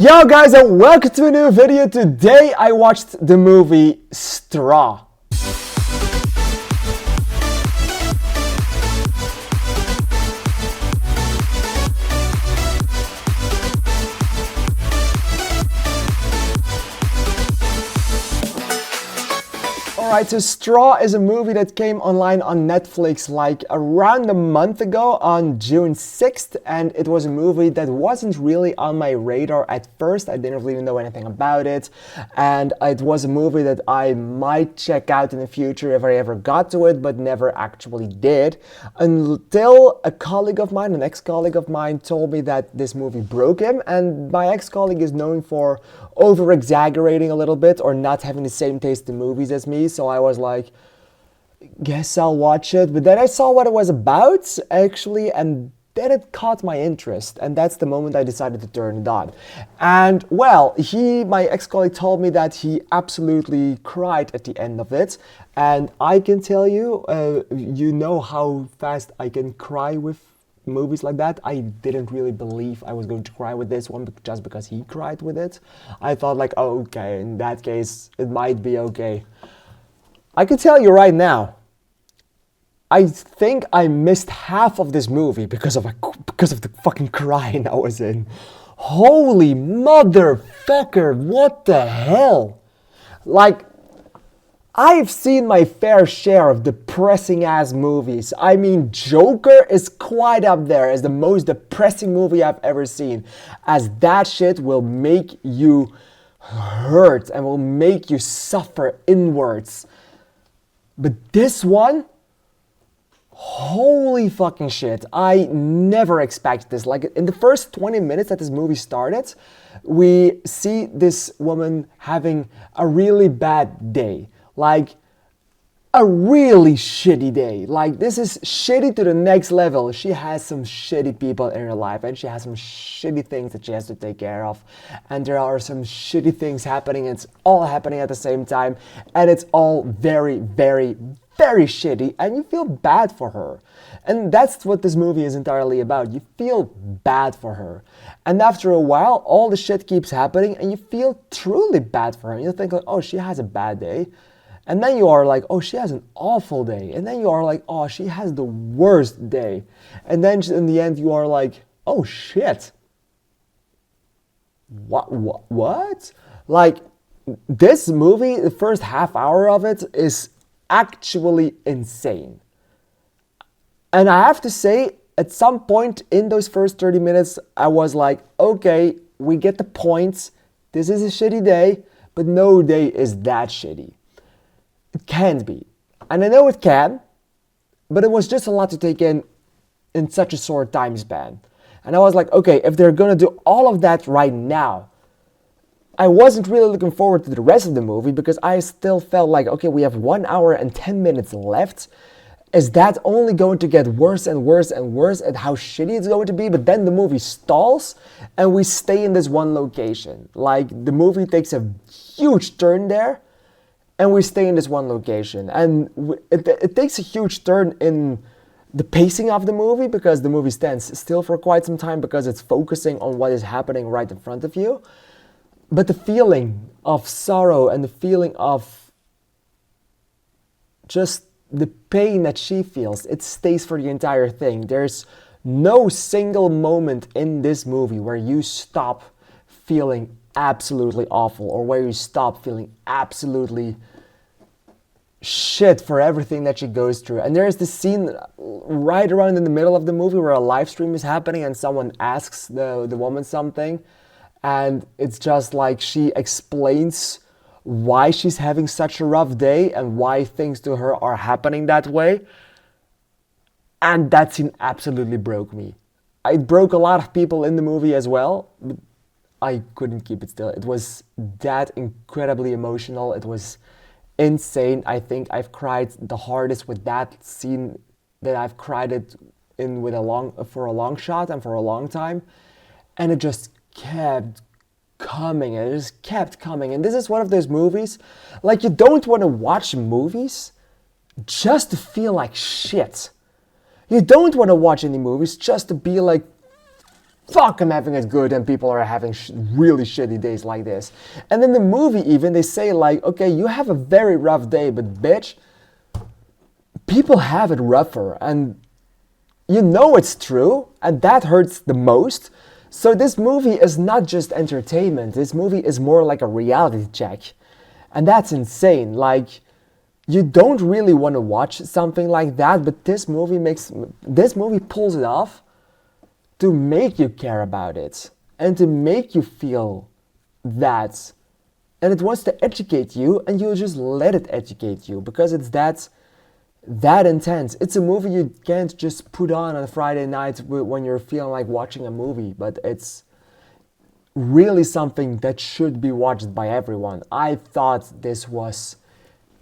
Yo guys, and welcome to a new video. Today I watched the movie Straw. Alright, so Straw is a movie that came online on Netflix like around a month ago on June 6th, and it was a movie that wasn't really on my radar at first. I didn't really know anything about it, and it was a movie that I might check out in the future if I ever got to it, but never actually did, until a colleague of mine, an ex-colleague of mine, told me that this movie broke him, and my ex-colleague is known for over-exaggerating a little bit or not having the same taste in movies as me. So I was like, guess I'll watch it. But then I saw what it was about, actually, and then it caught my interest. And that's the moment I decided to turn it on. And, well, my ex-colleague told me that he absolutely cried at the end of it. And I can tell you, you know how fast I can cry with movies like that. I didn't really believe I was going to cry with this one just because he cried with it. I thought like, oh, okay, in that case, it might be okay. I can tell you right now, I think I missed half of this movie because of the fucking crying I was in. Holy motherfucker, what the hell? Like, I've seen my fair share of depressing ass movies. I mean, Joker is quite up there as the most depressing movie I've ever seen, as that shit will make you hurt and will make you suffer inwards. But this one, holy fucking shit, I never expected this. Like, in the first 20 minutes that this movie started, we see this woman having a really bad day. Like, a really shitty day. Like, this is shitty to the next level. She has some shitty people in her life, and she has some shitty things that she has to take care of. And there are some shitty things happening. It's all happening at the same time. And it's all very, very, very shitty. And you feel bad for her. And that's what this movie is entirely about. You feel bad for her. And after a while, all the shit keeps happening, and you feel truly bad for her. You think like, oh, she has a bad day. And then you are like, oh, she has an awful day. And then you are like, oh, she has the worst day. And then in the end, you are like, oh, shit. What? Like, this movie, the first half hour of it is actually insane. And I have to say, at some point in those first 30 minutes, I was like, okay, we get the point. This is a shitty day, but no day is that shitty. It can't be. And I know it can, but it was just a lot to take in such a short time span. And I was like, okay, if they're gonna do all of that right now, I wasn't really looking forward to the rest of the movie because I still felt like, okay, we have 1 hour and 10 minutes left. Is that only going to get worse and worse and worse at how shitty it's going to be? But then the movie stalls and we stay in this one location. Like, the movie takes a huge turn there. And we stay in this one location. And it takes a huge turn in the pacing of the movie because the movie stands still for quite some time because it's focusing on what is happening right in front of you. But the feeling of sorrow and the feeling of just the pain that she feels, it stays for the entire thing. There's no single moment in this movie where you stop feeling absolutely awful or where you stop feeling absolutely shit for everything that she goes through. And there's this scene right around in the middle of the movie where a live stream is happening and someone asks the woman something, and it's just like she explains why she's having such a rough day and why things to her are happening that way. And that scene absolutely broke me. It broke a lot of people in the movie as well, but I couldn't keep it still. It was that incredibly emotional. It was insane. I think I've cried the hardest with that scene that I've cried it in for a long shot and for a long time. And it just kept coming and it just kept coming. And this is one of those movies, like, you don't want to watch movies just to feel like shit. You don't want to watch any movies just to be like fuck, I'm having it good, and people are having really shitty days like this. And in the movie even, they say like, okay, you have a very rough day, but bitch, people have it rougher, and you know it's true, and that hurts the most. So this movie is not just entertainment, this movie is more like a reality check. And that's insane. Like, you don't really want to watch something like that, but this movie pulls it off to make you care about it and to make you feel that. And it wants to educate you, and you just let it educate you because it's that intense. It's a movie you can't just put on a Friday night when you're feeling like watching a movie, but it's really something that should be watched by everyone. I thought this was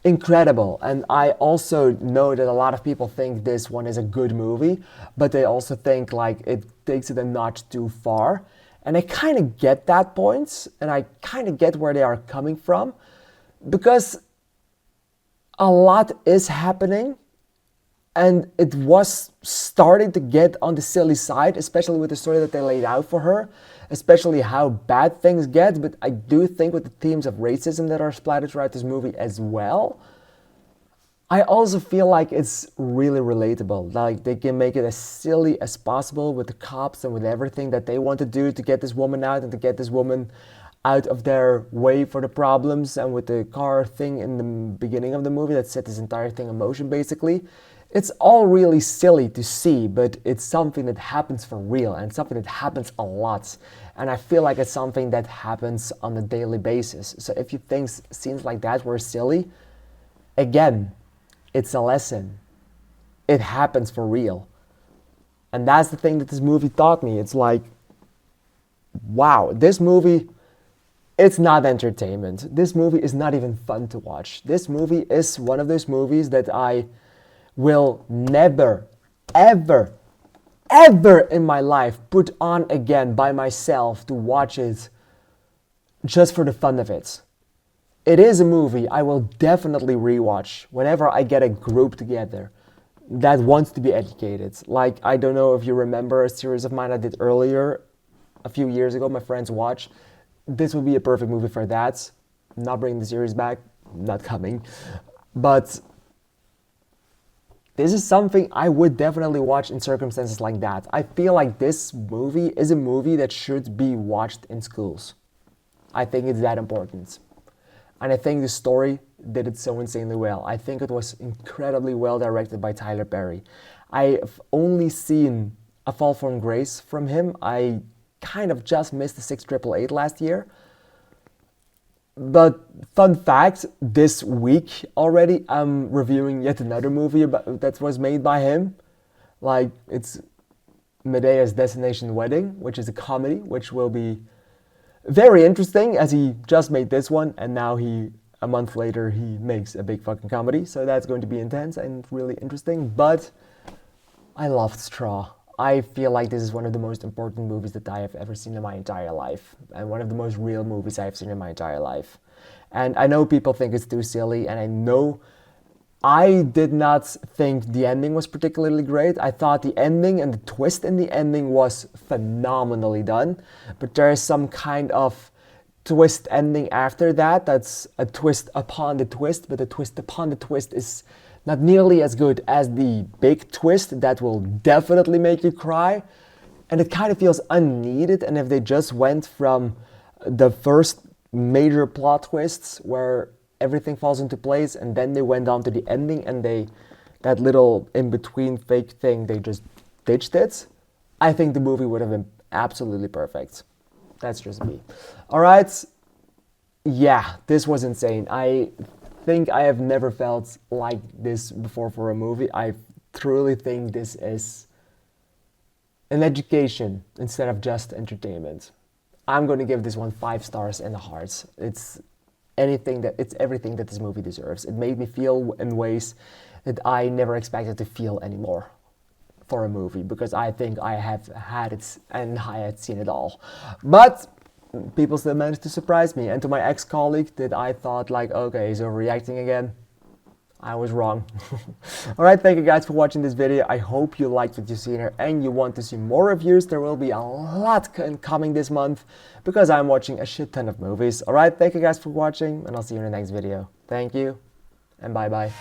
incredible, and I also know that a lot of people think this one is a good movie, but they also think like it takes it a notch too far. And I kind of get that point, and I kind of get where they are coming from, because a lot is happening, and it was starting to get on the silly side, especially with the story that they laid out for her, especially how bad things get. But I do think with the themes of racism that are splattered throughout this movie as well, I also feel like it's really relatable. Like, they can make it as silly as possible with the cops and with everything that they want to do to get this woman out and to get this woman out of their way for the problems, and with the car thing in the beginning of the movie that set this entire thing in motion basically. It's all really silly to see, but it's something that happens for real, and something that happens a lot. And I feel like it's something that happens on a daily basis. So if you think scenes like that were silly, again, it's a lesson. It happens for real. And that's the thing that this movie taught me. It's like, wow, this movie, it's not entertainment. This movie is not even fun to watch. This movie is one of those movies that I will never, ever, ever in my life put on again by myself to watch it just for the fun of it. It is a movie I will definitely rewatch whenever I get a group together that wants to be educated. Like, I don't know if you remember a series of mine I did earlier, a few years ago, my friends watch. This would be a perfect movie for that. I'm not bringing the series back, not coming. But this is something I would definitely watch in circumstances like that. I feel like this movie is a movie that should be watched in schools. I think it's that important. And I think the story did it so insanely well. I think it was incredibly well directed by Tyler Perry. I've only seen A Fall from Grace from him. I kind of just missed the 688 last year. But fun fact, this week already I'm reviewing yet another movie that was made by him. Like, it's Medea's Destination Wedding, which is a comedy, which will be very interesting, as he just made this one, and now a month later, he makes a big fucking comedy. So that's going to be intense and really interesting. But I loved Straw. I feel like this is one of the most important movies that I have ever seen in my entire life, and one of the most real movies I've seen in my entire life. And I know people think it's too silly, and I know I did not think the ending was particularly great. I thought the ending and the twist in the ending was phenomenally done, but there is some kind of twist ending after that that's a twist upon the twist, but the twist upon the twist is not nearly as good as the big twist that will definitely make you cry. And it kind of feels unneeded. And if they just went from the first major plot twists where everything falls into place, and then they went on to the ending and that little in-between fake thing, they just ditched it, I think the movie would have been absolutely perfect. That's just me. All right. Yeah, this was insane. I think I have never felt like this before for a movie. I truly think this is an education instead of just entertainment. I'm going to give this one 5 stars and a heart. It's everything that this movie deserves. It made me feel in ways that I never expected to feel anymore for a movie, because I think I have had it and I had seen it all. But people still managed to surprise me. And to my ex-colleague that I thought like, okay, he's overreacting again, I was wrong. Alright, thank you guys for watching this video. I hope you liked what you see here and you want to see more reviews. There will be a lot coming this month because I'm watching a shit ton of movies. Alright, thank you guys for watching and I'll see you in the next video. Thank you and bye bye.